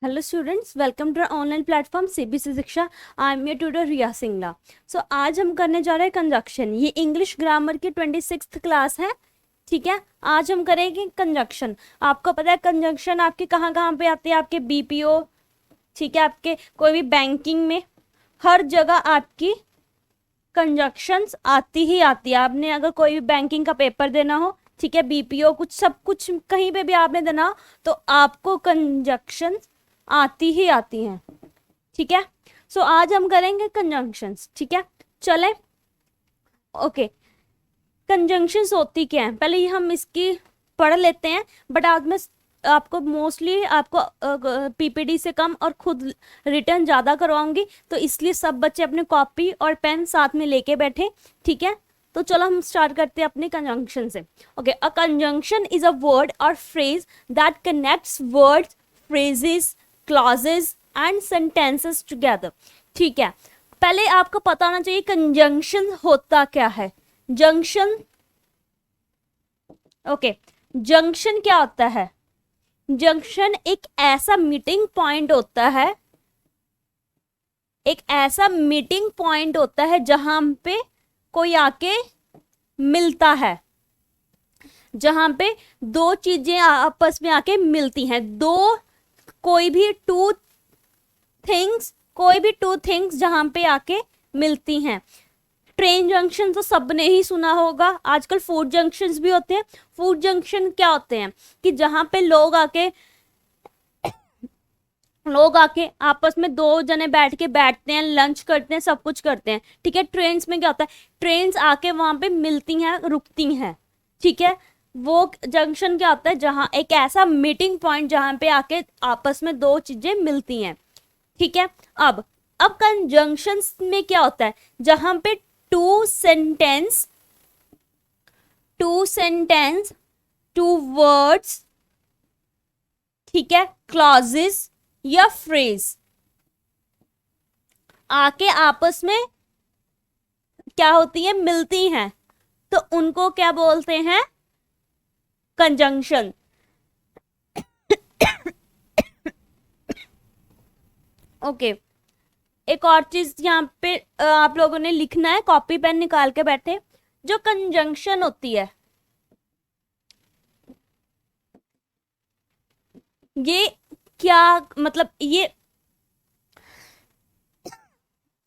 Hello students, welcome to our online platform CBC शिक्षा। I am your tutor रिया सिंगला। आज हम करने जा रहे हैं कंजक्शन। ये इंग्लिश ग्रामर की 26th क्लास है। ठीक है, आज हम करेंगे कंजक्शन। आपको पता है कंजक्शन आपके कहाँ कहाँ पे आती है? आपके बीपीओ, ठीक है, आपके कोई भी बैंकिंग में, हर जगह आपकी कंजक्शंस आती ही आती है। आपने अगर कोई भी बैंकिंग का पेपर देना हो, ठीक है, बीपीओ कुछ सब कुछ कहीं पे भी आपने देना हो, तो आपको कंजक्शंस आती ही आती हैं। ठीक है, आज हम करेंगे कंजंक्शंस। ठीक है, चले। ओके, कंजंक्शंस होती क्या है, पहले ये हम इसकी पढ़ लेते हैं। बट आज मैं आपको मोस्टली आपको पीपीटी से कम और खुद रिटर्न ज़्यादा करवाऊंगी, तो इसलिए सब बच्चे अपने कॉपी और पेन साथ में लेके बैठे। ठीक है, तो चलो हम स्टार्ट करते हैं अपने कंजंक्शन से। Okay, a conjunction is a word or phrase that connects words, phrases, clauses and sentences together. ठीक है, पहले आपको पता होना चाहिए कंजंक्शन होता क्या है। जंक्शन, ओके, जंक्शन क्या होता है? जंक्शन एक ऐसा मीटिंग पॉइंट होता है, एक ऐसा मीटिंग पॉइंट होता है जहां पे कोई आके मिलता है, जहां पे दो चीजें आपस में आके मिलती हैं। दो कोई भी टू थिंग्स जहां पे आके मिलती हैं। ट्रेन जंक्शन तो सबने ही सुना होगा, आजकल फूड जंक्शंस भी होते हैं। फूड जंक्शन क्या होते हैं कि जहां पे लोग आके आपस में दो जने बैठते हैं, लंच करते हैं, सब कुछ करते हैं। ठीक है, ट्रेन्स में क्या होता है? ट्रेन्स आके वहां पे मिलती हैं, रुकती हैं। ठीक है, वो जंक्शन क्या होता है? जहां एक ऐसा मीटिंग पॉइंट जहां पे आके आपस में दो चीजें मिलती हैं। ठीक है, अब कंजंक्शन में क्या होता है? जहां पे टू सेंटेंस, टू वर्ड्स, ठीक है, क्लॉजेस या फ्रेज आके आपस में क्या होती है? मिलती हैं, तो उनको क्या बोलते हैं? कंजंक्शन। ओके, एक और चीज यहाँ पे आप लोगों ने लिखना है, कॉपी पेन निकाल के बैठे। जो कंजंक्शन होती है, ये क्या मतलब?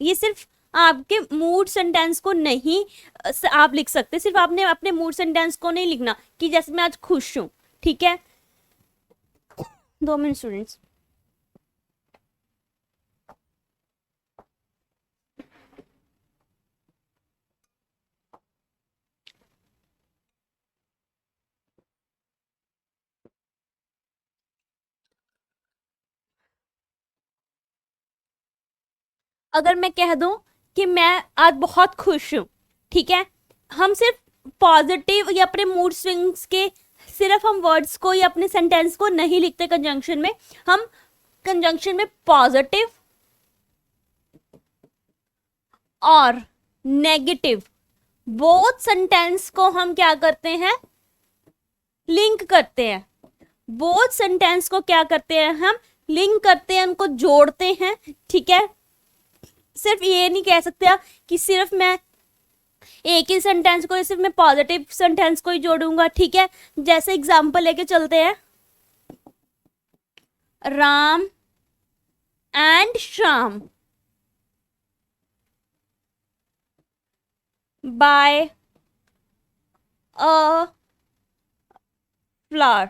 ये सिर्फ आपके मूड सेंटेंस को नहीं आप लिख सकते। सिर्फ आपने अपने मूड सेंटेंस को नहीं लिखना कि जैसे मैं आज खुश हूं। ठीक है, 2 मिनट स्टूडेंट्स। अगर मैं कह दूं कि मैं आज बहुत खुश हूं, ठीक है, हम सिर्फ पॉजिटिव या अपने मूड स्विंग्स के सिर्फ हम वर्ड्स को या अपने सेंटेंस को नहीं लिखते कंजंक्शन में। हम कंजंक्शन में पॉजिटिव और नेगेटिव बोथ सेंटेंस को हम क्या करते हैं? लिंक करते हैं। बोथ सेंटेंस को क्या करते हैं? हम लिंक करते हैं, उनको जोड़ते हैं। ठीक है, सिर्फ ये नहीं कह सकते आप कि सिर्फ मैं एक ही सेंटेंस को, सिर्फ मैं पॉजिटिव सेंटेंस को ही जोड़ूंगा। ठीक है, जैसे एग्जांपल लेके चलते हैं, Ram and Shyam buy a flower.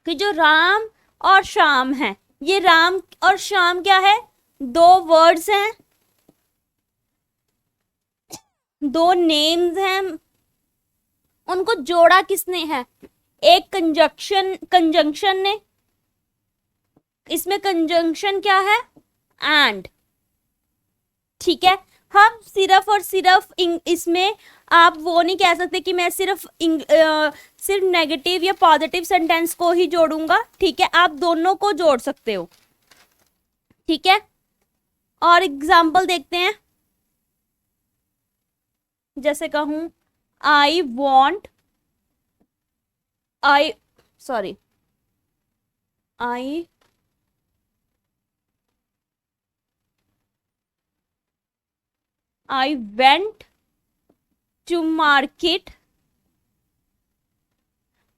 कि जो राम और श्याम है, ये राम और श्याम क्या है? दो वर्ड्स हैं, दो नेम्स हैं। उनको जोड़ा किसने है? एक कंजंक्शन ने। इसमें कंजंक्शन क्या है? एंड। ठीक है, हम सिर्फ और सिर्फ इसमें आप वो नहीं कह सकते कि मैं सिर्फ नेगेटिव या पॉजिटिव सेंटेंस को ही जोड़ूंगा। ठीक है, आप दोनों को जोड़ सकते हो। ठीक है, और एग्जाम्पल देखते हैं। जैसे कहूं, I want, I sorry I went to market.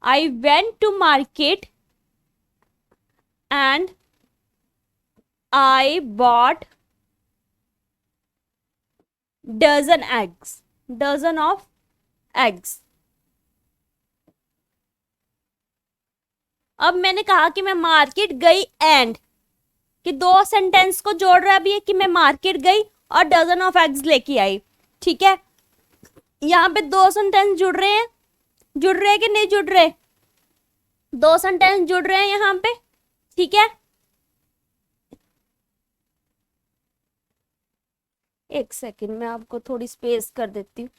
I went to market and I bought dozen eggs. Dozen of eggs. अब मैंने कहा कि मैं मार्केट गई एंड, कि दो सेंटेंस को जोड़ रहा है अभी, कि मैं मार्केट गई और डजन ऑफ एग्स लेके आई। ठीक है, यहाँ पे दो सेंटेंस जुड़ रहे हैं, जुड़ रहे हैं कि नहीं जुड़ रहे? दो सेंटेंस जुड़ रहे हैं यहाँ पे। ठीक है, एक सेकंड मैं आपको थोड़ी स्पेस कर देती हूँ।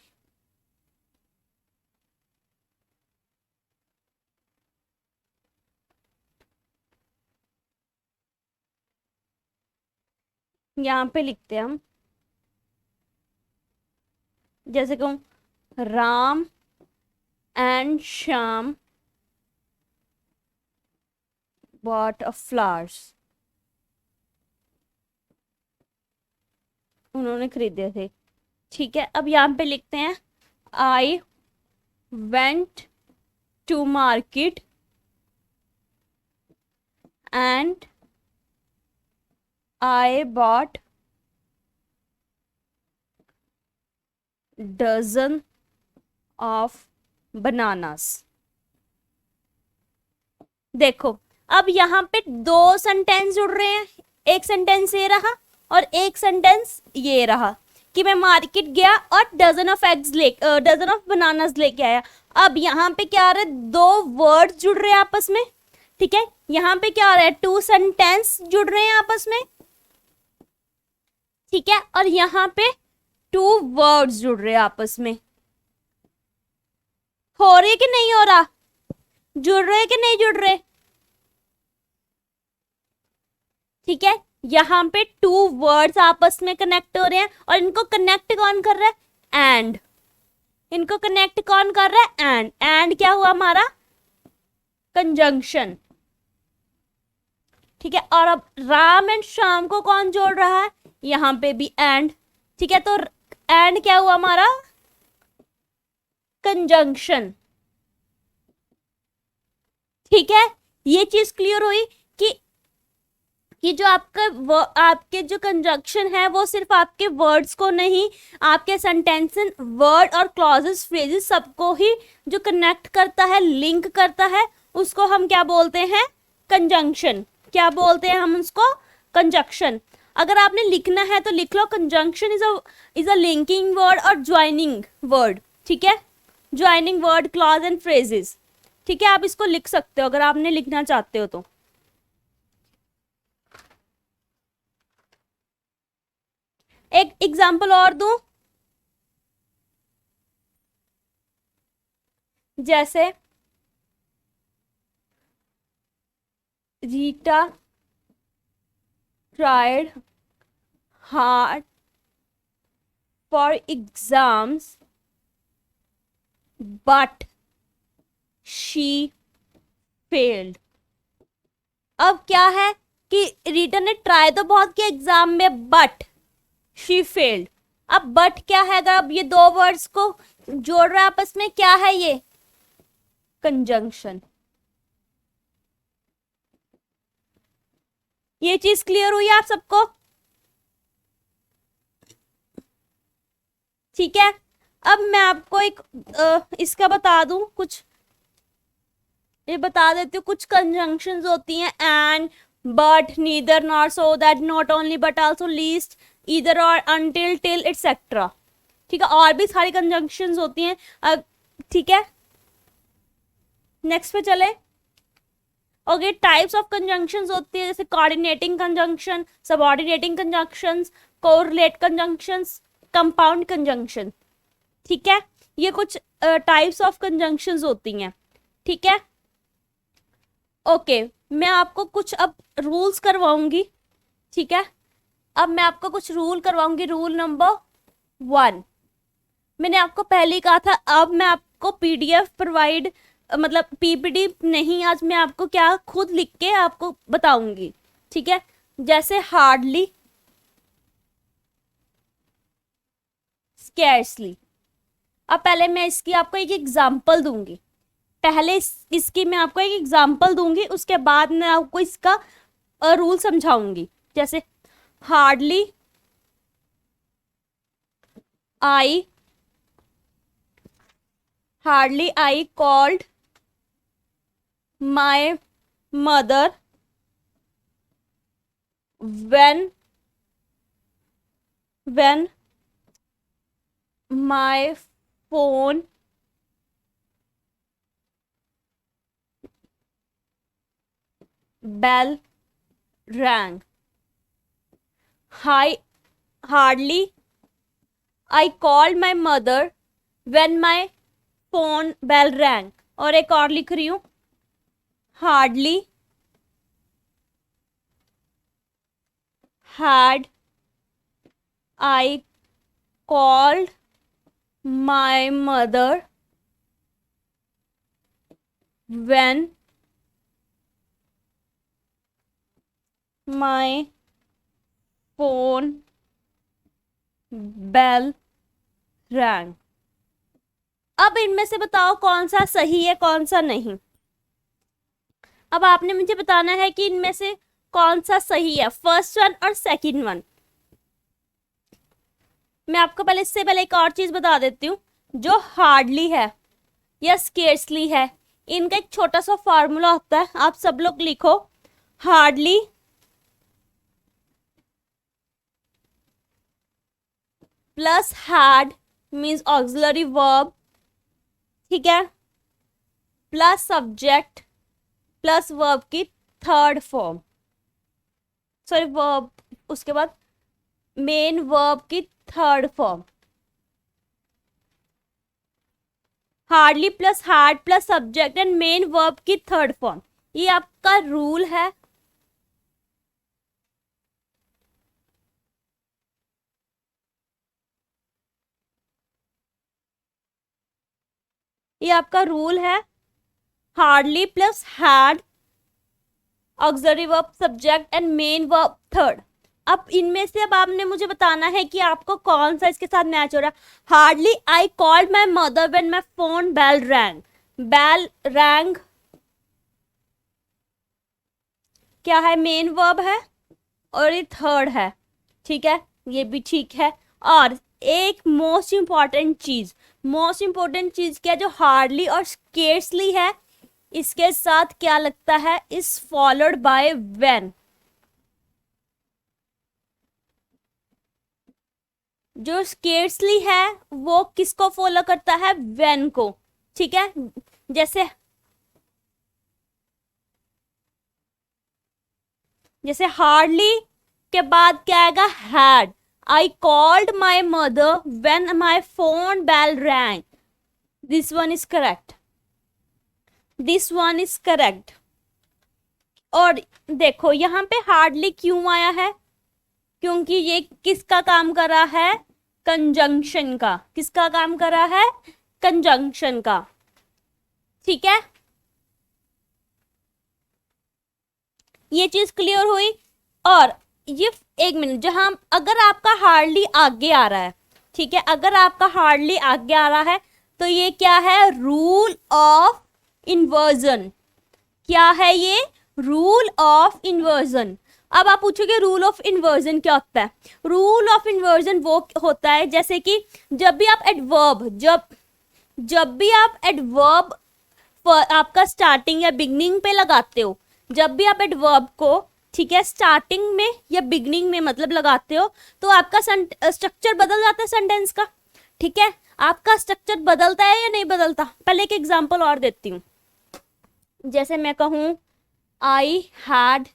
यहाँ पे लिखते हैं हम, जैसे कहूँ Ram and Shyam bought a flowers, उन्होंने खरीदे थे। ठीक है, अब यहाँ पे लिखते हैं I went to market and I bought dozen of bananas। देखो, अब यहाँ पे दो सेंटेंस जुड़ रहे हैं, एक सेंटेंस ये रहा और एक सेंटेंस ये रहा कि मैं मार्केट गया और dozen of eggs dozen of bananas लेके आया। अब यहाँ पे क्या आ रहा है, दो वर्ड जुड़ रहे हैं आपस में। ठीक है, यहाँ पे क्या आ रहा है, टू सेंटेंस जुड़ रहे हैं आपस में। ठीक है, और यहाँ पे टू वर्ड्स जुड़ रहे हैं आपस में। हो रहे कि नहीं हो रहा? जुड़ रहे कि नहीं जुड़ रहे? ठीक है, यहाँ पे टू वर्ड्स आपस में कनेक्ट हो रहे हैं और इनको कनेक्ट कौन कर रहा है? एंड। इनको कनेक्ट कौन कर रहा है? एंड। एंड क्या हुआ हमारा? कंजंक्शन। ठीक है, और अब राम एंड श्याम को कौन जोड़ रहा है? यहाँ पे भी एंड। ठीक है, तो एंड क्या हुआ हमारा? कंजंक्शन। ठीक है, ये चीज क्लियर हुई कि जो आपके जो कंजंक्शन है वो सिर्फ आपके वर्ड्स को नहीं, आपके सेंटेंसेस, वर्ड और क्लॉजेस, फ्रेजेस सबको ही जो कनेक्ट करता है, लिंक करता है, उसको हम क्या बोलते हैं? कंजंक्शन। क्या बोलते हैं हम उसको? कंजंक्शन। अगर आपने लिखना है तो लिख लो, conjunction is a linking word or joining word. ठीक है, joining word, clause and phrases. ठीक है, आप इसको लिख सकते हो अगर आपने लिखना चाहते हो तो। एक एग्जाम्पल और दूं, जैसे Rita tried hard for exams but she failed। अब क्या है कि रीटा ने ट्राई तो बहुत किया एग्जाम में, बट शी फेल्ड। अब बट क्या है? अगर अब ये दो वर्ड्स को जोड़ रहा है आपस में, क्या है ये? कंजंक्शन। ये चीज क्लियर हुई आप सबको? ठीक है, अब मैं आपको एक इसका बता दूं, कुछ ये बता देती हूँ। कुछ कंजंक्शंस होती हैं, and, but, neither, not, so, that, not only, but also, least, either और, अनटिल, टिल, एटसेट्रा। ठीक है, और भी सारी कंजंक्शंस होती हैं। ठीक है, नेक्स्ट पे चले। ओके, टाइप्स ऑफ कंजंक्शंस होती है, जैसे coordinating conjunction, subordinating conjunctions, correlate conjunctions, compound conjunction. ठीक है, ये कुछ टाइप्स ऑफ कंजंक्शंस होती हैं। ठीक है, ओके, मैं आपको कुछ अब रूल्स करवाऊंगी। ठीक है, अब मैं आपको कुछ रूल करवाऊंगी। रूल नंबर 1, मैंने आपको पहले ही कहा था, अब मैं आपको पीडीएफ प्रोवाइड मतलब पीपीटी नहीं, आज मैं आपको क्या खुद लिख के आपको बताऊंगी, ठीक है। जैसे हार्डली, स्कैर्सली। अब पहले मैं इसकी आपको एक एग्जाम्पल दूंगी, पहले इसकी मैं आपको एक एग्जाम्पल दूंगी, उसके बाद मैं आपको इसका रूल समझाऊंगी। जैसे hardly I called my mother when my phone bell rang. Hi, hardly I called my mother when my phone bell rang. और एक और लिख रही हूँ, hardly had I called my mother when my phone bell rang. अब इनमें से बताओ कौन सा सही है कौन सा नहीं। अब आपने मुझे बताना है कि इनमें से कौन सा सही है, फर्स्ट वन और सेकंड वन। मैं आपको पहले इससे पहले एक और चीज बता देती हूँ, जो हार्डली है या स्केर्सली है, इनका एक छोटा सा फॉर्मूला होता है, आप सब लोग लिखो। Hardly plus had means auxiliary verb, ठीक है, प्लस सब्जेक्ट प्लस वर्ब की थर्ड फॉर्म, सॉरी वर्ब, उसके बाद मेन वर्ब की third form. Hardly plus had plus subject and main verb की थर्ड फॉर्म, ये आपका रूल है। ये आपका रूल है, hardly plus had auxiliary verb subject and main verb third. अब इनमें से अब आपने मुझे बताना है कि आपको कौन सा इसके साथ मैच हो रहा है। Hardly I called my mother when my phone bell rang, bell rang क्या है, मेन वर्ब है और ये थर्ड है, ठीक है, ये भी ठीक है। और एक मोस्ट इंपॉर्टेंट चीज क्या, जो हार्डली और स्केर्सली है, इसके साथ क्या लगता है, इज फॉलोड बाय व्हेन। जो स्केर्सली है वो किसको फॉलो करता है, व्हेन को, ठीक है। जैसे हार्डली के बाद क्या आएगा, had. I called my mother when my phone bell rang, this one is correct, this one is correct. और देखो यहाँ पे हार्डली क्यों आया है, क्योंकि ये किसका काम कर रहा है, कंजंक्शन का। किसका काम कर रहा है, कंजंक्शन का, ठीक है। ये चीज क्लियर हुई। और ये एक मिनट, जहां अगर आपका हार्डली आगे आ रहा है, ठीक है, अगर आपका हार्डली आगे आ रहा है तो ये क्या है, रूल ऑफ इन्वर्जन। क्या है ये, रूल ऑफ इन्वर्जन। अब आप पूछोगे रूल ऑफ इन्वर्जन क्या होता है। रूल ऑफ इन्वर्जन वो होता है जैसे कि जब भी आप एडवर्ब, जब भी आप एडवर्ब आपका स्टार्टिंग या बिगनिंग पे लगाते हो, जब भी आप एडवर्ब को, ठीक है, स्टार्टिंग में या बिगनिंग में मतलब लगाते हो, तो आपका स्ट्रक्चर बदल जाता है सेंटेंस का, ठीक है। आपका स्ट्रक्चर बदलता है या नहीं बदलता। पहले एक एग्जांपल और देती हूँ, जैसे मैं कहूँ I had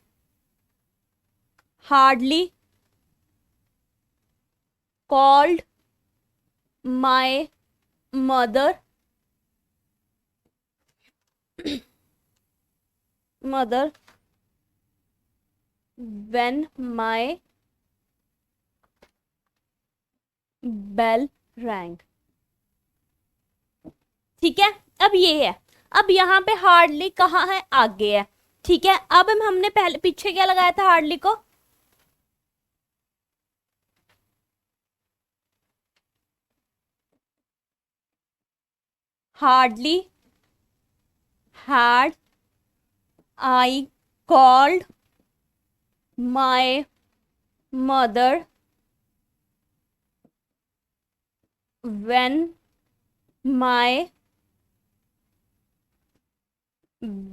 hardly called my mother when my bell rang, ठीक है। अब ये है, अब यहाँ पे हार्डली कहाँ है, आगे है, ठीक है। अब हमने पहले पीछे क्या लगाया था हार्डली को, hardly had I called my mother when my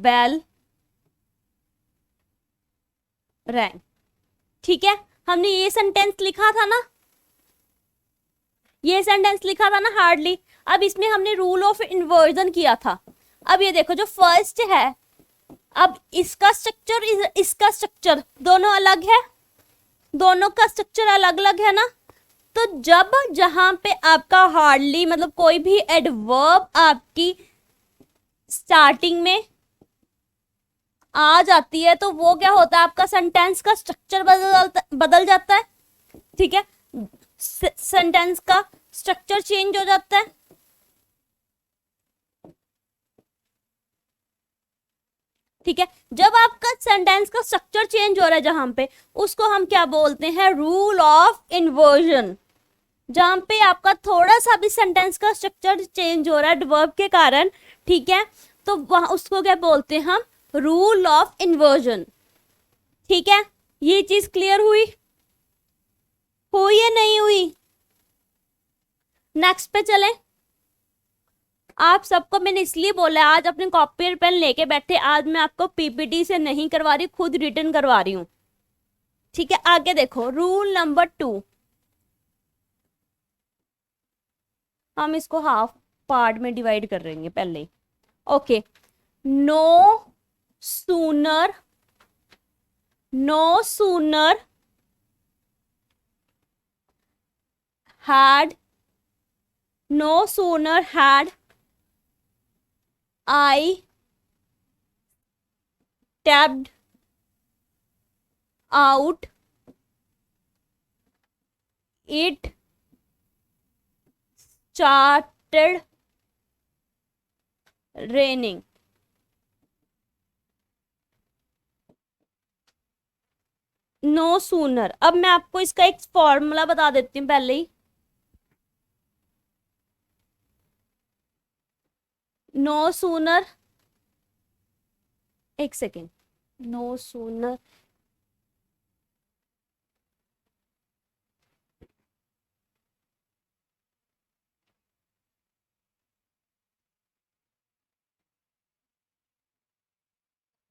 bell rang। ठीक है, हमने ये सेंटेंस लिखा था ना, ये सेंटेंस लिखा था ना हार्डली। अब इसमें हमने रूल ऑफ इन्वर्जन किया था। अब ये देखो जो फर्स्ट है, अब इसका स्ट्रक्चर इसका स्ट्रक्चर दोनों अलग है, दोनों का स्ट्रक्चर अलग अलग है ना। तो जब जहां पे आपका हार्डली मतलब कोई भी एडवर्ब आपकी स्टार्टिंग में आ जाती है तो वो क्या होता है, आपका सेंटेंस का स्ट्रक्चर बदल जाता है। ठीक है, सेंटेंस का स्ट्रक्चर चेंज हो जाता है। ठीक है, जब आपका सेंटेंस का स्ट्रक्चर चेंज हो रहा है जहां पे, उसको हम क्या बोलते हैं, रूल ऑफ इन्वर्जन। जहां पे आपका थोड़ा सा भी सेंटेंस का स्ट्रक्चर चेंज हो रहा है एडवर्ब के कारण, ठीक है, तो वहां उसको क्या बोलते हैं हम, रूल ऑफ इन्वर्जन। ठीक है, ये चीज क्लियर हुई या नहीं हुई? नेक्स्ट पे चलें। आप सबको मैंने इसलिए बोला आज अपने कॉपी और पेन लेके बैठे, आज मैं आपको पीपीटी से नहीं करवा रही, खुद रिटर्न करवा रही हूं। ठीक है, आगे देखो रूल नंबर 2। हम इसको हाफ पार्ट में डिवाइड कर देंगे पहले ही। Okay, no sooner had no sooner had I tapped out it started raining। No sooner, अब मैं आपको इसका एक फॉर्मूला बता देती हूँ पहले ही। नो सूनर, एक second, no sooner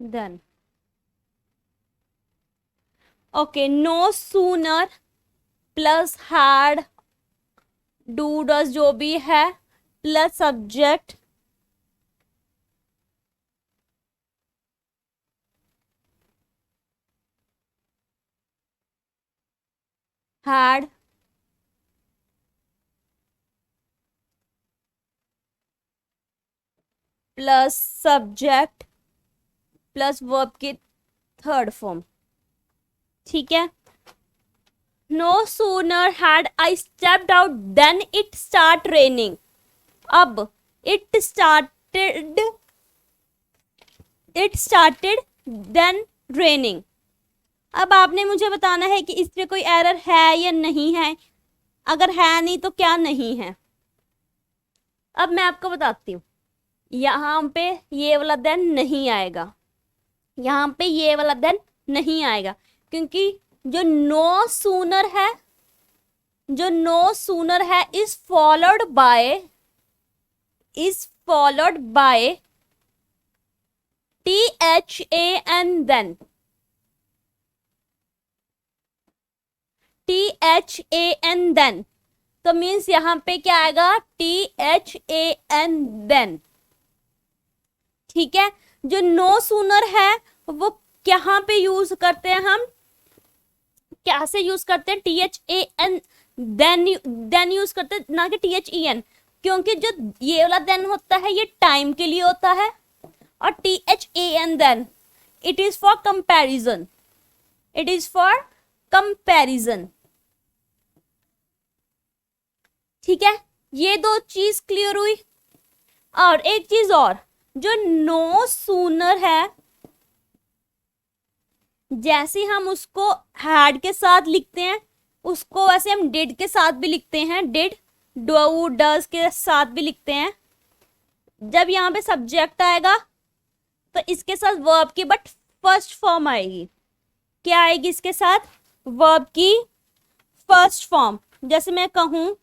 than, okay, no sooner plus had, do does जो भी है, plus subject, had plus subject plus verb की थर्ड फॉर्म। ठीक है, no sooner had I stepped out than it start raining. अब it started than raining. अब आपने मुझे बताना है कि इसमें कोई एरर है या नहीं है, अगर है नहीं तो क्या नहीं है। अब मैं आपको बताती हूँ, यहाँ पे ये वाला देन नहीं आएगा, यहाँ पे ये वाला देन नहीं आएगा, क्योंकि जो नो सूनर है is followed by THAN than, THAN than, तो मीन्स यहाँ पे क्या आएगा, THAN देन। ठीक है, जो नो सूनर है वो कहाँ पे यूज करते हैं, हम कैसे यूज करते हैं, THAN देन यूज करते हैं, ना कि THEN, क्योंकि जो ये वाला देन होता है ये टाइम के लिए होता है, और THAN than it is for comparison. ठीक है, ये दो चीज क्लियर हुई। और एक चीज और, जो नो सूनर है, जैसे हम उसको हैड के साथ लिखते हैं उसको वैसे हम डिड के साथ भी लिखते हैं, डिड डू डज के साथ भी लिखते हैं। जब यहाँ पे सब्जेक्ट आएगा तो इसके साथ वर्ब की बट फर्स्ट फॉर्म आएगी। क्या आएगी इसके साथ? वर्ब की फर्स्ट फॉर्म। जैसे मैं कहूं,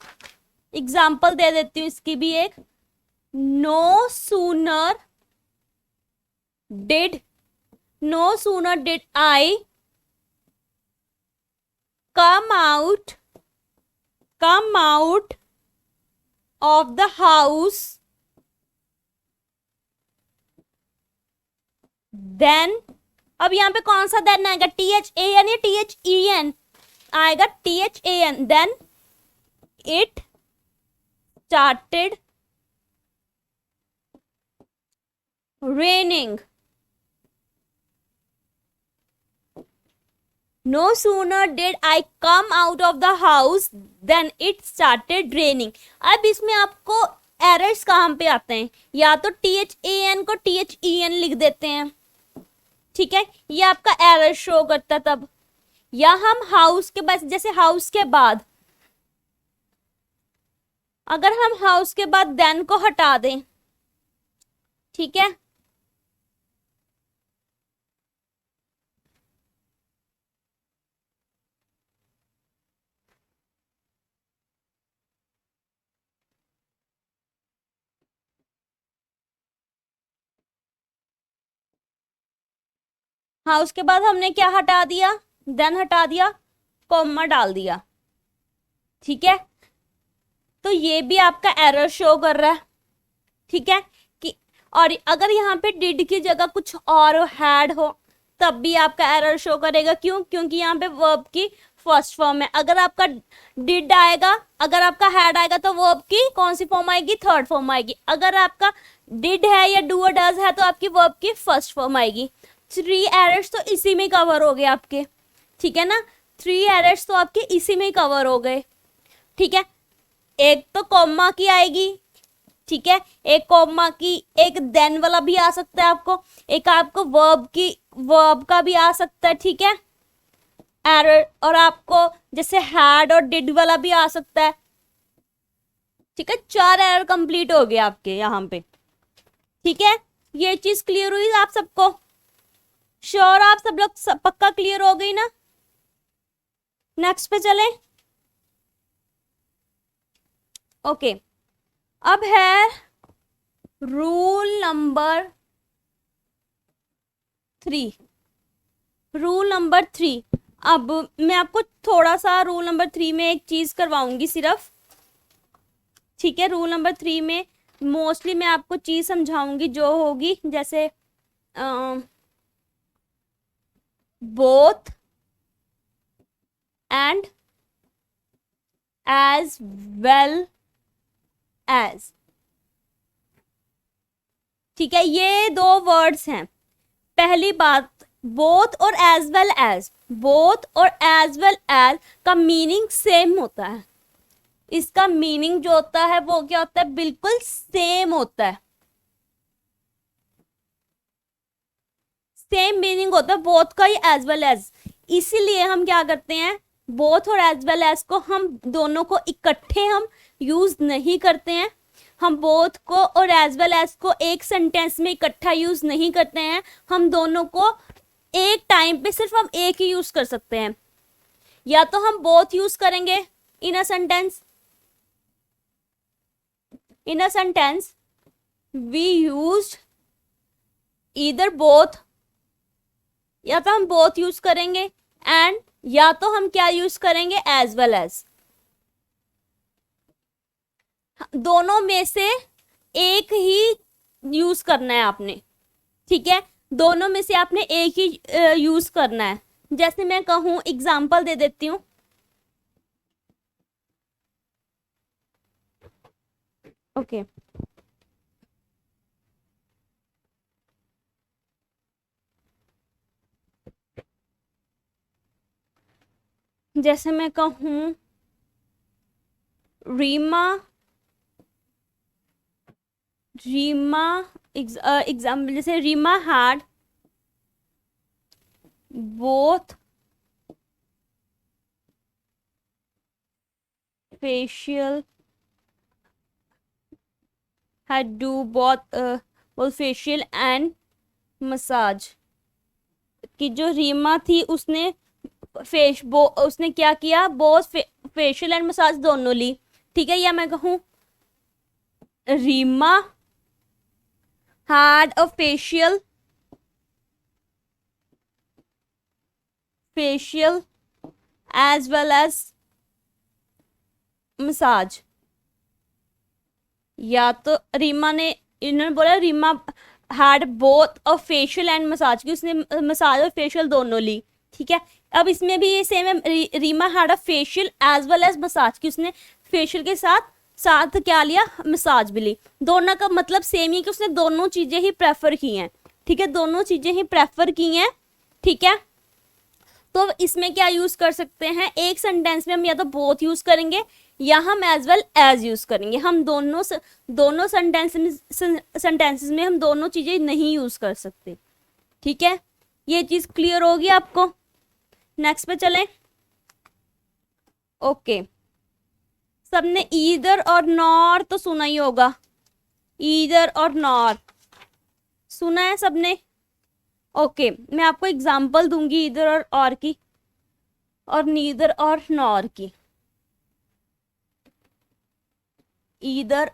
एग्जाम्पल दे देती हूँ इसकी भी एक, no sooner did I come out of the house then। अब यहाँ पे कौन सा देन आएगा? THAN या THEN आएगा? THAN। then it started raining। No sooner did I come out of the house than it started raining। अब इसमें आपको एरर्स कहाँ पे आते हैं? या तो THAN को THEN लिख देते हैं, ठीक है, ये आपका एरर शो करता तब। या हम हाउस के बाद, जैसे हाउस के बाद, अगर हम हाउस के बाद देन को हटा दें, ठीक है, हाउस के बाद हमने क्या हटा दिया? देन हटा दिया, कॉमा डाल दिया, ठीक है, तो ये भी आपका एरर शो कर रहा है, ठीक है कि। और अगर यहाँ पे डिड की जगह कुछ और हैड हो तब भी आपका एरर शो करेगा। क्यों? क्योंकि यहाँ पे वर्ब की फर्स्ट फॉर्म है। अगर आपका डिड आएगा, अगर आपका हैड आएगा तो वर्ब की कौन सी फॉर्म आएगी? थर्ड फॉर्म आएगी। अगर आपका डिड है या डू और डज है तो आपकी वर्ब की फर्स्ट फॉर्म आएगी। 3 एरर्स तो इसी में कवर हो गए आपके, ठीक है ना। 3 एरर्स तो आपके इसी में कवर हो गए, ठीक है। एक तो कॉमा की आएगी, ठीक है, एक कॉमा की, एक देन वाला भी आ सकता है आपको, एक आपको वर्ब का भी आ सकता है, ठीक है, एरर। और आपको जैसे हैड और डिड वाला भी आ सकता है, ठीक है। 4 एरर कंप्लीट हो गए आपके यहाँ पे, ठीक है। ये चीज क्लियर हुई आप सबको? श्योर आप सब लोग पक्का क्लियर हो गई ना? नेक्स्ट पे चले। ओके, अब है रूल नंबर 3। रूल नंबर 3, अब मैं आपको थोड़ा सा रूल नंबर 3 में एक चीज करवाऊंगी सिर्फ, ठीक है। रूल नंबर 3 में मोस्टली मैं आपको चीज समझाऊंगी जो होगी, जैसे both and as well as, ठीक है। ये 2 वर्ड्स हैं। पहली बात, बोथ और एज वेल एज, बोथ और एज वेल एज का मीनिंग सेम होता है। इसका मीनिंग जो होता है वो क्या होता है? बिल्कुल सेम होता है, सेम मीनिंग होता है बोथ का ही एज वेल एज। इसीलिए हम क्या करते हैं, बोथ और एज वेल एज को हम दोनों को इकट्ठे हम यूज नहीं करते हैं। हम बोथ को और एज वेल एज को एक सेंटेंस में इकट्ठा यूज नहीं करते हैं। हम दोनों को एक टाइम पे सिर्फ हम एक ही यूज कर सकते हैं। या तो हम बोथ यूज करेंगे in a sentence, in a sentence we use either both, या तो हम बोथ यूज करेंगे एंड, या तो हम क्या यूज करेंगे? As well as. दोनों में से एक ही यूज करना है आपने, ठीक है। दोनों में से आपने एक ही यूज करना है। जैसे मैं कहूं, एग्जांपल दे देती हूं, ओके। जैसे मैं कहूं, रीमा रीमा एग्जाम्पल जैसे Reema had both facial had do both facial and massage. कि जो रीमा थी उसने उसने क्या किया, बोथ फेशियल एंड मसाज दोनों ली। ठीक है, या मैं कहूँ Reema had a facial as well as massage. या तो रीमा ने, इन्होंने बोला Reema had both a facial and massage, की उसने मसाज और फेशियल दोनों ली। ठीक है, अब इसमें भी ये सेम है, Reema had a facial as well as massage, की उसने फेशियल के साथ साथ क्या लिया, मसाज भी ली। दोनों का मतलब सेम ही कि उसने दोनों चीजें ही प्रेफर की हैं। ठीक है, दोनों चीजें ही प्रेफर की हैं। ठीक है, तो इसमें क्या यूज कर सकते हैं, एक सेंटेंस में हम या तो बोथ यूज करेंगे या हम एज वेल एज यूज करेंगे। हम दोनों सेंटेंसेस में हम दोनों चीजें नहीं यूज कर सकते। ठीक है, ये चीज क्लियर होगी आपको। नेक्स्ट पे चलें। ओके, सबने ईदर और नॉर तो सुना ही होगा, ईदर और नॉर सुना है सबने। ओके, मैं आपको एग्जांपल दूंगी ईदर और की, और नीदर और नॉर की। ईदर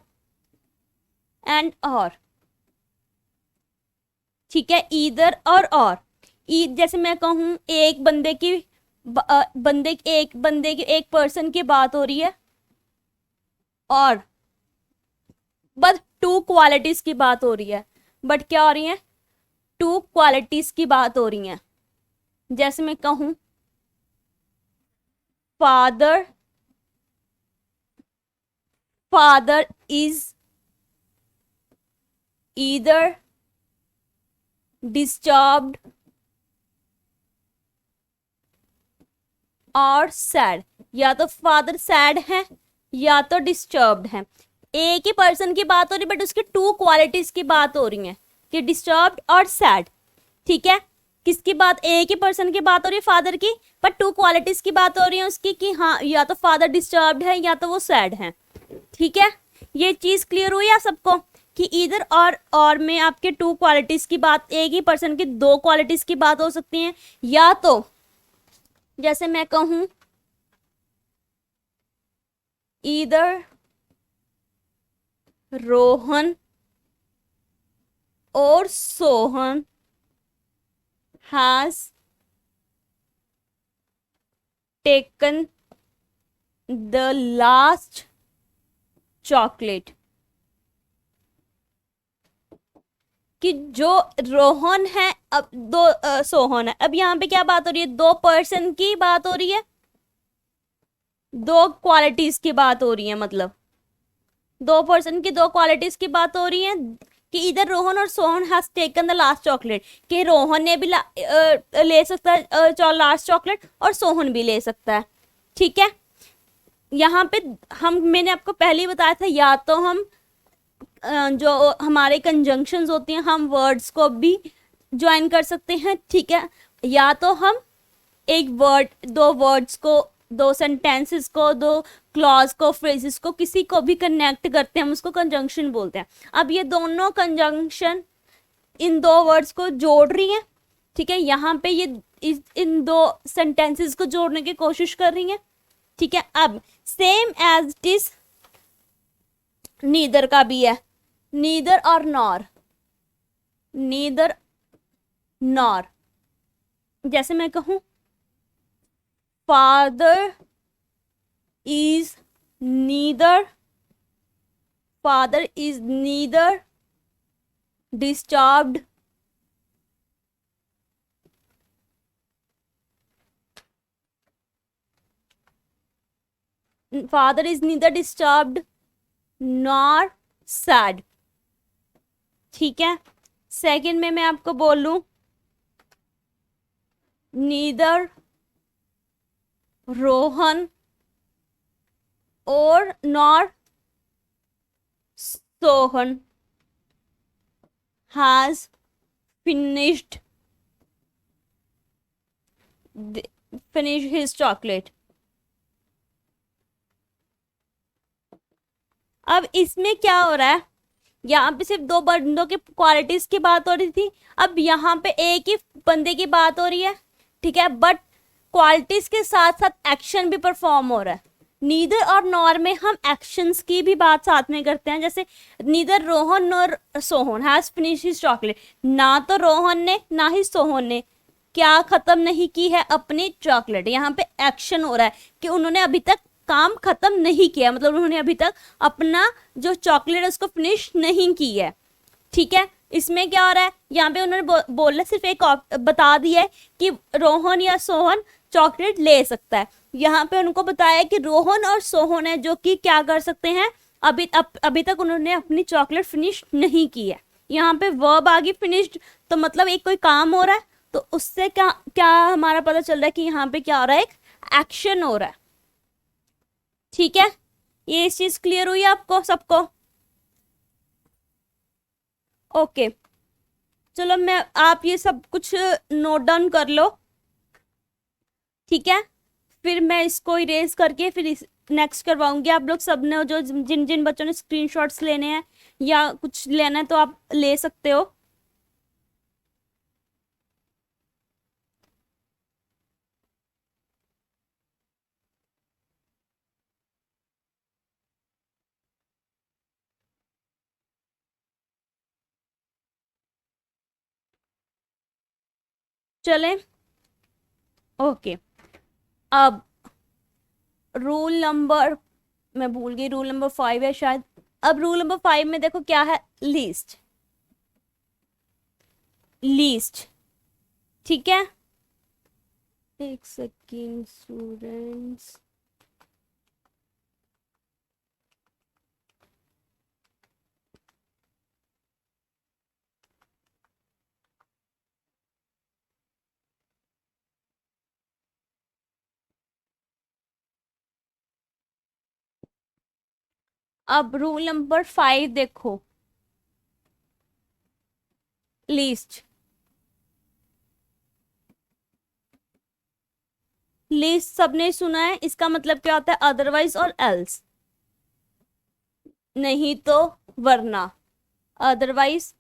एंड और, ठीक है, ईदर और जैसे मैं कहूं एक बंदे की एक पर्सन की बात हो रही है, और बट टू क्वालिटीज की बात हो रही है। बट क्या हो रही है, टू क्वालिटीज की बात हो रही है। जैसे मैं कहूं फादर इज ईदर डिस्टर्ब्ड और सैड। या तो फादर सैड है या तो डिस्टर्ब्ड है। एक ही पर्सन की बात हो रही, बट उसकी टू क्वालिटीज की बात हो रही है, कि डिस्टर्ब्ड और सैड। ठीक है, किसकी बात, एक ही पर्सन की बात हो रही है फादर की, पर टू क्वालिटीज की बात हो रही है उसकी, कि हाँ या तो फादर डिस्टर्ब्ड है या तो वो सैड है। ठीक है, ये चीज क्लियर हुई आप सबको, कि इधर और में आपके टू क्वालिटीज की बात, एक ही पर्सन की दो क्वालिटीज की बात हो सकती है। या तो जैसे मैं कहूं इधर रोहन और Sohan has taken the last chocolate। कि जो रोहन है, अब सोहन है। अब यहाँ पे क्या बात हो रही है, दो पर्सन की बात हो रही है, दो क्वालिटीज की बात हो रही है। मतलब दो पर्सन की दो क्वालिटीज की बात हो रही है, कि इधर रोहन और Sohan has taken the last chocolate, कि रोहन ने भी ले सकता है लास्ट चॉकलेट, और सोहन भी ले सकता है। ठीक है, यहाँ पे मैंने आपको पहले ही बताया था, या तो हम जो हमारे कंजंक्शंस होती हैं, हम वर्ड्स को भी ज्वाइन कर सकते हैं। ठीक है, या तो हम एक दो वर्ड्स को, दो सेंटेंसेस को, दो क्लॉज को, फ्रेजेस को, किसी को भी कनेक्ट करते हैं, हम उसको कंजंक्शन बोलते हैं। अब ये दोनों कंजंक्शन इन दो वर्ड्स को जोड़ रही हैं। ठीक है, यहाँ पे ये इन दो सेंटेंसेस को जोड़ने की कोशिश कर रही हैं। ठीक है, अब same as it is neither का भी है, नीदर और नॉर, नीदर नॉर। जैसे मैं कहूं father is neither disturbed nor sad. ठीक है, सेकंड में मैं आपको बोलूं नीदर रोहन और nor Sohan has finished his chocolate. अब इसमें क्या हो रहा है, यहाँ पे सिर्फ दो बंदों की क्वालिटीज की बात हो रही थी, अब यहाँ पे एक ही बंदे की बात हो रही है, ठीक है, बट क्वालिटीज के साथ साथ एक्शन भी परफॉर्म हो रहा है। नीदर और नॉर में हम एक्शंस की भी बात साथ में करते हैं, जैसे neither Rohan nor Sohan has finish his chocolate. ना तो रोहन ने ना ही सोहन ने क्या खत्म नहीं की है अपनी चॉकलेट। यहाँ पे एक्शन हो रहा है कि उन्होंने अभी तक काम खत्म नहीं किया, मतलब उन्होंने अभी तक अपना जो चॉकलेट है उसको फिनिश नहीं की है, ठीक है। इसमें क्या हो रहा है, यहाँ पे उन्होंने बोला सिर्फ एक बता दिया है कि रोहन या सोहन चॉकलेट ले सकता है। यहाँ पे उनको बताया कि रोहन और सोहन है जो कि क्या कर सकते हैं, अभी तक उन्होंने अपनी चॉकलेट फिनिश नहीं की है। यहाँ पे वर्ब आ गई फिनिश्ड, तो मतलब एक कोई काम हो रहा है, तो उससे क्या क्या हमारा पता चल रहा है कि यहाँ पे क्या हो रहा है, एक एक्शन हो रहा है, ठीक है। ये इस चीज क्लियर हुई आपको सबको? ओके, चलो मैं आप ये सब कुछ नोट डाउन कर लो, ठीक है। फिर मैं इसको इरेज करके फिर नेक्स्ट करवाऊंगी। आप लोग सब ने जो जिन जिन बच्चों ने स्क्रीनशॉट्स लेने हैं या कुछ लेना है तो आप ले सकते हो। चलें, ओके। अब रूल नंबर, मैं भूल गई, रूल नंबर 5 है शायद। अब रूल नंबर 5 में देखो क्या है, लीस्ट, लीस्ट, ठीक है। एक सेकेंड स्टूडेंट्स, अब रूल नंबर 5 देखो, लीस्ट, लीस्ट सबने सुना है, इसका मतलब क्या होता है, अदरवाइज और एल्स, नहीं तो वरना, अदरवाइज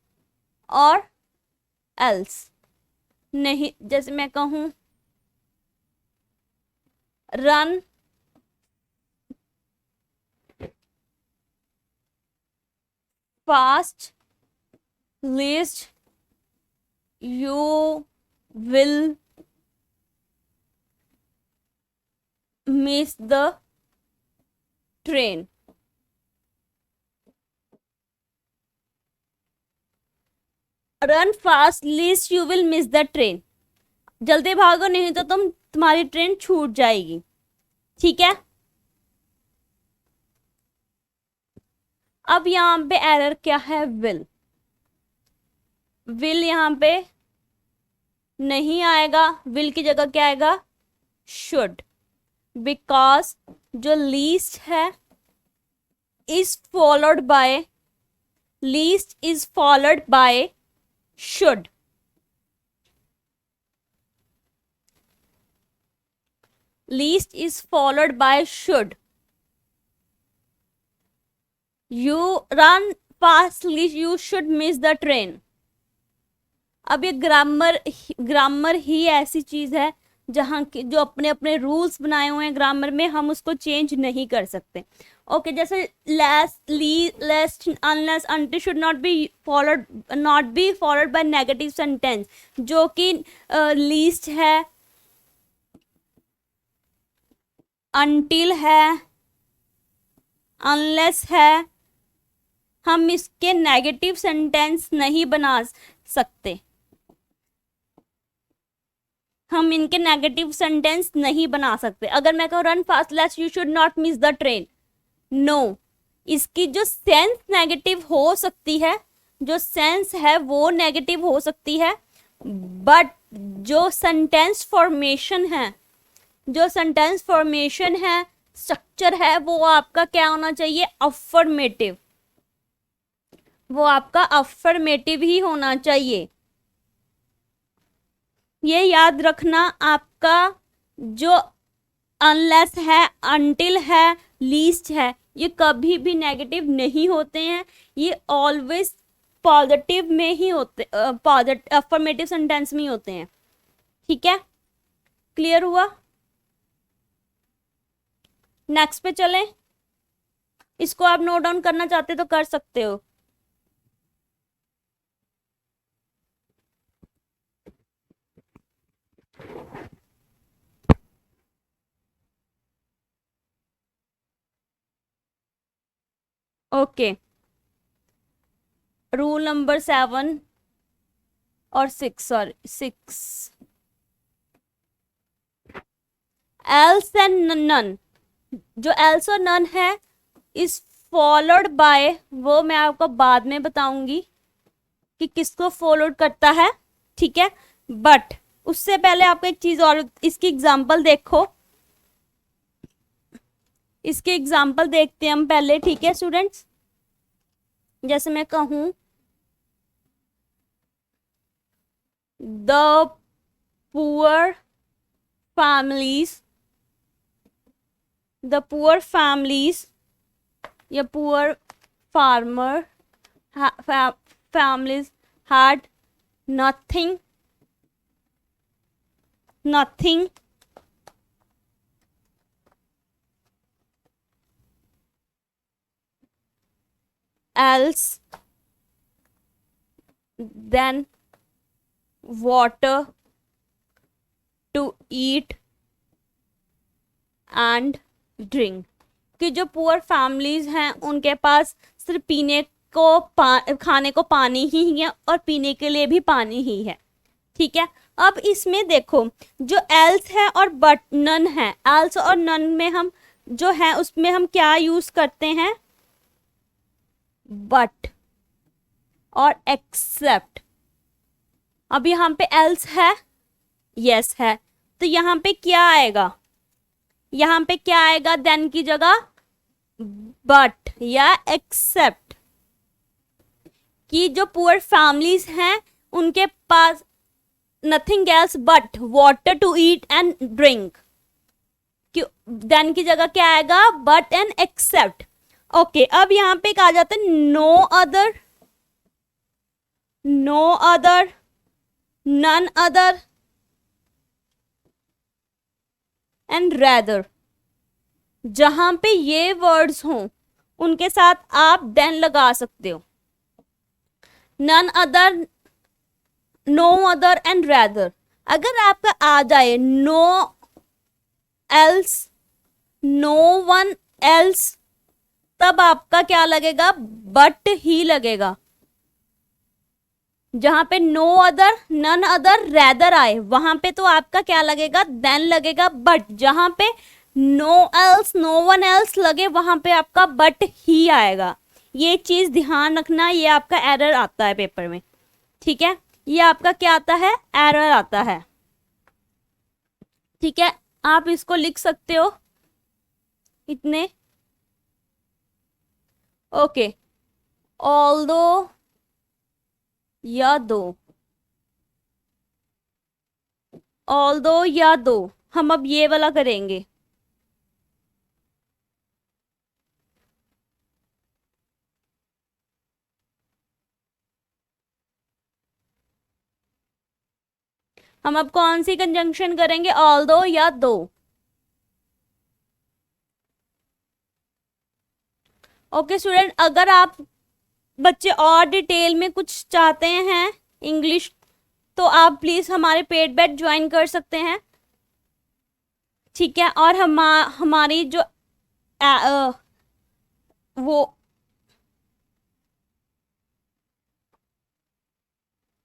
और एल्स। नहीं, जैसे मैं कहूं run fast list you will miss the train. Run fast list you will miss the train, जल्दी भागो नहीं तो तुम्हारी ट्रेन छूट जाएगी, ठीक है। अब यहाँ पे एरर क्या है, विल, विल यहाँ पे नहीं आएगा, विल की जगह क्या आएगा, शुड, बिकॉज जो लीस्ट है is followed bye, least is followed bye should, least is followed bye should. You run fast least you should miss the train. अब ये ग्रामर ही ऐसी चीज है जहाँ की जो अपने अपने रूल्स बनाए हुए हैं ग्रामर में, हम उसको चेंज नहीं कर सकते। ओके, जैसे lest unless until should not be followed by negative sentence, जो कि लीस्ट है, अनटिल है, अनलेस है, हम इसके नेगेटिव सेंटेंस नहीं बना सकते, हम इनके नेगेटिव सेंटेंस नहीं बना सकते। अगर मैं कहूँ run fast lest you should not miss the train, no, इसकी जो सेंस नेगेटिव हो सकती है, जो सेंस है वो नेगेटिव हो सकती है, बट जो सेंटेंस फॉर्मेशन है, जो सेंटेंस फॉर्मेशन है, स्ट्रक्चर है, वो आपका क्या होना चाहिए, अफर्मेटिव। वो आपका अफर्मेटिव ही होना चाहिए। ये याद रखना, आपका जो अनलेस है, अनटिल है, लीस्ट है, ये कभी भी नेगेटिव नहीं होते हैं, ये ऑलवेज पॉजिटिव में ही होते, पॉजिटिव अफर्मेटिव सेंटेंस में ही होते हैं। ठीक है, क्लियर हुआ? नेक्स्ट पे चलें। इसको आप नोट डाउन करना चाहते तो कर सकते हो। ओके, रूल नंबर 7 और 6, सॉरी 6, एल्स एंड नन। जो एल्स और नन है इज फॉलोड बाय, वो मैं आपको बाद में बताऊंगी कि किसको फॉलोड करता है। ठीक है, बट उससे पहले आपको एक चीज और, इसकी एग्जांपल देखो, इसके एग्जाम्पल देखते हैं हम पहले। ठीक है स्टूडेंट्स, जैसे मैं कहूं the poor families, the poor families या poor farmer families had nothing else than water to eat and drink। कि जो पुअर फैमिलीज हैं उनके पास सिर्फ पीने को खाने को पानी ही है और पीने के लिए भी पानी ही है। ठीक है, अब इसमें देखो जो एल्स है और बट नन है, एल्स और नन में हम जो है उसमें हम क्या यूज करते हैं, बट और एक्सेप्ट। अब यहाँ पे एल्स है, यस है, तो यहाँ पे क्या आएगा, यहाँ पे क्या आएगा, देन की जगह बट या एक्सेप्ट। कि जो पुअर फैमिलीज हैं उनके पास nothing else but water to eat and drink, then की जगह क्या आएगा, बट एंड एक्सेप्ट। ओके, अब यहाँ पे कहा जाता है no other, no other, none other and rather. जहां पे ये वर्ड्स हों उनके साथ आप देन लगा सकते हो, none other, no other and rather. अगर आपका आ जाए no else, no one else, तब आपका क्या लगेगा, बट ही लगेगा। जहां पे no other, none other, rather आए वहां पे तो आपका क्या लगेगा, देन लगेगा। बट जहां पे no else, no one else लगे वहां पे आपका बट ही आएगा। ये चीज ध्यान रखना, ये आपका एरर आता है पेपर में। ठीक है, ये आपका क्या आता है, एरर आता है। ठीक है, आप इसको लिख सकते हो इतने। ओके, ऑल्दो या दो, ऑल्दो या दो, हम अब ये वाला करेंगे। हम अब कौन सी कंजंक्शन करेंगे, ऑल्दो या दो। ओके स्टूडेंट, अगर आप बच्चे और डिटेल में कुछ चाहते हैं इंग्लिश, तो आप प्लीज हमारे पेड बैच ज्वाइन कर सकते हैं। ठीक है, और हमारी जो वो,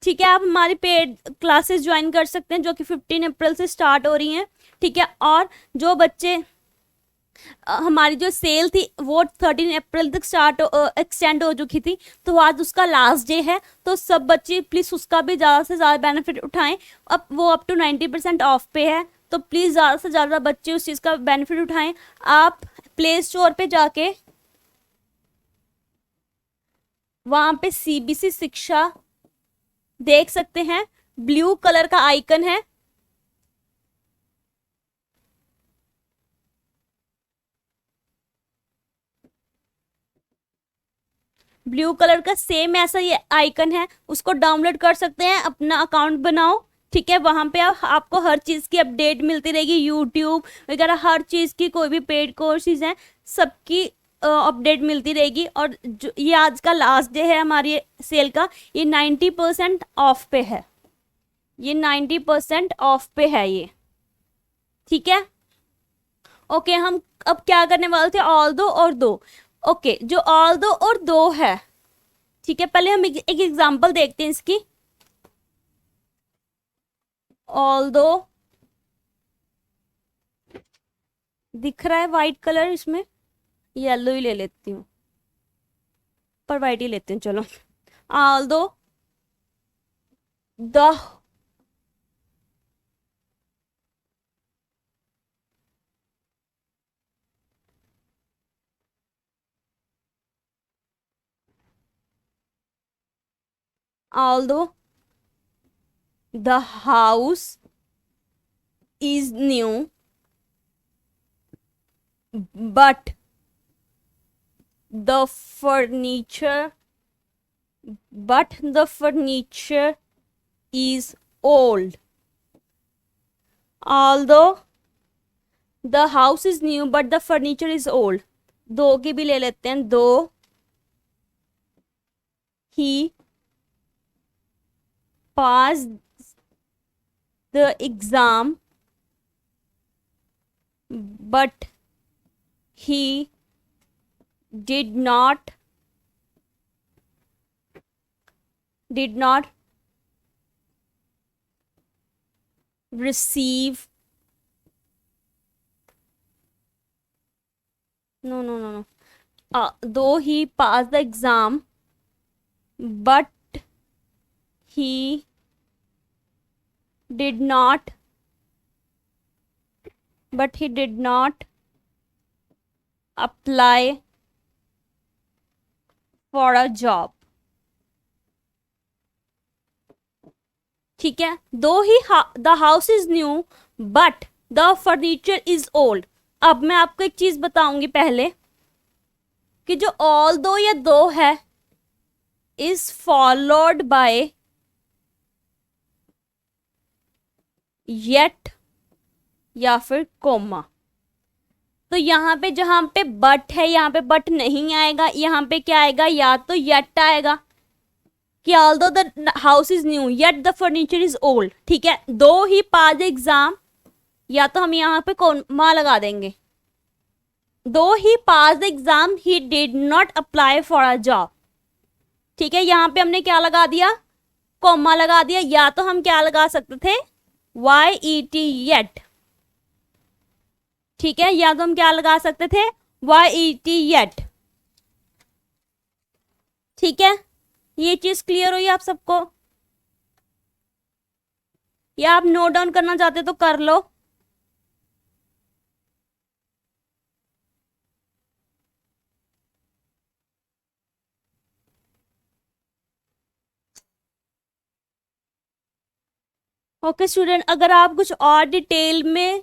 ठीक है, आप हमारी पेड क्लासेस ज्वाइन कर सकते हैं जो कि 15 अप्रैल से स्टार्ट हो रही हैं। ठीक है, और जो बच्चे हमारी जो सेल थी वो 13 अप्रैल तक एक्सटेंड हो चुकी थी, तो आज उसका लास्ट डे है, तो सब बच्चे प्लीज़ उसका भी ज़्यादा से ज़्यादा बेनिफिट उठाएं। अब वो अप टू 90% ऑफ पे है, तो प्लीज़ ज़्यादा से ज़्यादा बच्चे उस चीज़ का बेनिफिट उठाएं। आप प्ले स्टोर पे जाके वहां पे सीबीसी शिक्षा देख सकते हैं, ब्लू कलर का आइकन है। ब्लू कलर का सेम ऐसा ये आइकन है, उसको डाउनलोड कर सकते हैं, अपना अकाउंट बनाओ। ठीक है, वहां पे आपको हर चीज की अपडेट मिलती रहेगी, यूट्यूब वगैरह हर चीज की, कोई भी पेड कोर्सेज हैं सबकी अपडेट मिलती रहेगी। और जो ये आज का लास्ट डे है हमारी सेल का, ये 90% ऑफ पे है, ये 90% ऑफ पे है ये। ठीक है, ओके हम अब क्या करने वाले थे, ऑल दो और दो। ओके, जो ऑल दो और दो है, ठीक है, पहले हम एक एग्जांपल देखते हैं इसकी। ऑल दो दिख रहा है वाइट कलर, इसमें येलो ही ले लेती हूँ, पर वाइट ही लेते हैं चलो। ऑल दो the although the house is new, but the furniture is old. Although the house is new but the furniture is old, दो की भी ले लेते हैं, दो he passed the exam but he did not receive no though he passed the exam but he did not apply for a job. ठीक है, though ही the house is new but the furniture is old. अब मैं आपको एक चीज बताऊंगी पहले, कि जो ऑल दो या दो है इज फॉलोड बाय येट या फिर कोमा। तो यहाँ पे जहां पे बट है, यहाँ पे बट नहीं आएगा, यहाँ पे क्या आएगा, या तो येट आएगा कि although the house is new yet the furniture is old. ठीक है, दो ही पास एग्जाम, या तो हम यहाँ पे कोमा लगा देंगे, though he pass exam he did not apply for a job. ठीक है, यहाँ पे हमने क्या लगा दिया, कोमा लगा दिया, या तो हम क्या लगा सकते थे, YET येट। ठीक है, या तो हम क्या लगा सकते थे, YET येट। ठीक है, ये चीज क्लियर हुई आप सबको, या आप नोट डाउन करना चाहते तो कर लो। ओके स्टूडेंट, अगर आप कुछ और डिटेल में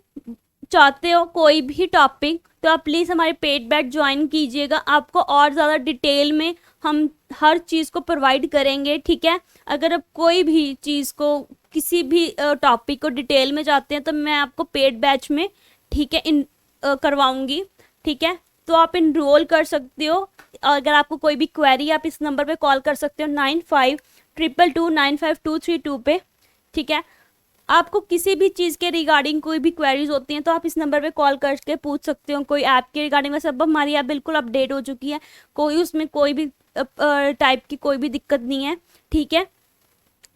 चाहते हो कोई भी टॉपिक, तो आप प्लीज़ हमारे पेड बैच ज्वाइन कीजिएगा, आपको और ज़्यादा डिटेल में हम हर चीज़ को प्रोवाइड करेंगे। ठीक है, अगर आप कोई भी चीज़ को, किसी भी टॉपिक को डिटेल में चाहते हैं तो मैं आपको पेड बैच में, ठीक है, करवाऊंगी। ठीक है, तो आप इनरोल कर सकते हो। अगर आपको कोई भी क्वेरी, आप इस नंबर पे कॉल कर सकते हो 9522295232 पे। ठीक है, आपको किसी भी चीज़ के रिगार्डिंग कोई भी क्वेरीज होती हैं तो आप इस नंबर पे कॉल करके पूछ सकते हो। कोई ऐप के रिगार्डिंग, वैसे अब हमारी ऐप बिल्कुल अपडेट हो चुकी है, कोई उसमें कोई भी टाइप की कोई भी दिक्कत नहीं है। ठीक है,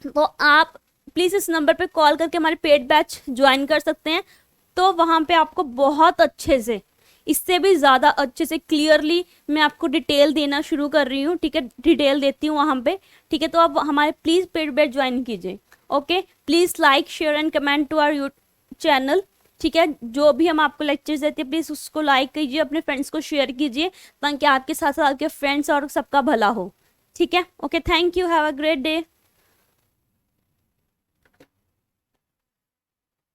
तो आप प्लीज़ इस नंबर पे कॉल करके हमारे पेड बैच ज्वाइन कर सकते हैं। तो वहाँ पे आपको बहुत अच्छे से, इससे भी ज़्यादा अच्छे से क्लियरली मैं आपको डिटेल देना शुरू कर रही हूँ। ठीक है, डिटेल देती हूँ वहाँ पे। ठीक है, तो आप हमारे प्लीज़ पेड बैच ज्वाइन कीजिए। Okay, please like share and comment to our channel. ठीक है, जो भी हम आपको लेक्चर्स देते हैं प्लीज़ उसको लाइक कीजिए, अपने फ्रेंड्स को शेयर कीजिए, ताकि आपके साथ साथ आपके फ्रेंड्स और सबका भला हो। ठीक है, okay, thank you, have a great day.